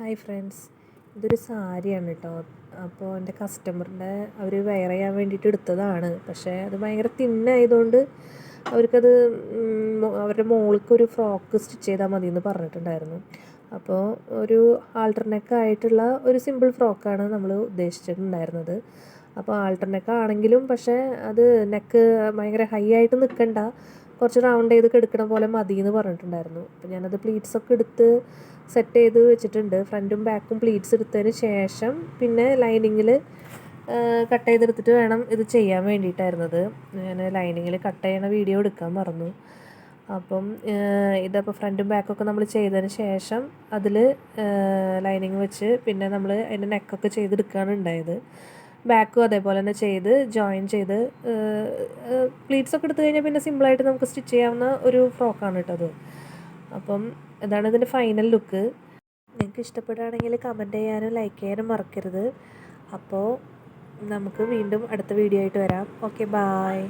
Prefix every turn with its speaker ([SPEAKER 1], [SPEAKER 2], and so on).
[SPEAKER 1] Hi friends, ഇതൊരു സാരിയാണ് കേട്ടോ. അപ്പോൾ എൻ്റെ കസ്റ്റമറിൻ്റെ അവർ വെയർ ചെയ്യാൻ വേണ്ടിയിട്ട് എടുത്തതാണ്. പക്ഷേ അത് ഭയങ്കര തിന്നായതുകൊണ്ട് അവർക്കത് അവരുടെ മോൾക്കൊരു ഫ്രോക്ക് സ്റ്റിച്ച് ചെയ്താൽ മതി എന്ന് പറഞ്ഞിട്ടുണ്ടായിരുന്നു. അപ്പോൾ ഒരു ആൾട്ടർനെക്ക് ആയിട്ടുള്ള ഒരു സിമ്പിൾ ഫ്രോക്കാണ് നമ്മൾ ഉദ്ദേശിച്ചിട്ടുണ്ടായിരുന്നത്. അപ്പോൾ ആൾട്ടർനെക്ക് ആണെങ്കിലും പക്ഷേ അത് നെക്ക് ഭയങ്കര ഹൈ ആയിട്ട് നിൽക്കണ്ട, കുറച്ച് റൗണ്ട് ചെയ്ത് എടുക്കണ പോലെ മതി എന്ന് പറഞ്ഞിട്ടുണ്ടായിരുന്നു. അപ്പോൾ ഞാനത് പ്ലീറ്റ്സൊക്കെ എടുത്ത് സെറ്റ് ചെയ്ത് വെച്ചിട്ടുണ്ട്. ഫ്രണ്ടും ബാക്കും പ്ലീറ്റ്സ് എടുത്തതിന് ശേഷം പിന്നെ ലൈനിങ്ങിൽ കട്ട് ചെയ്തെടുത്തിട്ട് വേണം ഇത് ചെയ്യാൻ വേണ്ടിയിട്ടായിരുന്നത്. ഞാൻ ലൈനിങ്ങിൽ കട്ട് ചെയ്യണ വീഡിയോ എടുക്കാൻ മറന്നു. അപ്പം ഇതപ്പോൾ ഫ്രണ്ടും ബാക്കൊക്കെ നമ്മൾ ചെയ്തതിന് ശേഷം അതിൽ ലൈനിങ് വെച്ച് പിന്നെ നമ്മൾ അതിൻ്റെ നെക്കൊക്കെ ചെയ്തെടുക്കുകയാണ് ഉണ്ടായത്. ബാക്കും അതേപോലെ തന്നെ ചെയ്ത് ജോയിൻ ചെയ്ത് പ്ലീറ്റ്സൊക്കെ എടുത്തു കഴിഞ്ഞാൽ പിന്നെ സിമ്പിളായിട്ട് നമുക്ക് സ്റ്റിച്ച് ചെയ്യാവുന്ന ഒരു ഫ്രോക്കാണ് കേട്ടോ അത്. അപ്പം ഇതാണ് ഇതിൻ്റെ ഫൈനൽ ലുക്ക്. നിങ്ങൾക്ക് ഇഷ്ടപ്പെടുകയാണെങ്കിൽ കമൻറ്റ് ചെയ്യാനും ലൈക്ക് ചെയ്യാനും മറക്കരുത്. അപ്പോൾ നമുക്ക് വീണ്ടും അടുത്ത വീഡിയോ ആയിട്ട് വരാം. Okay, bye.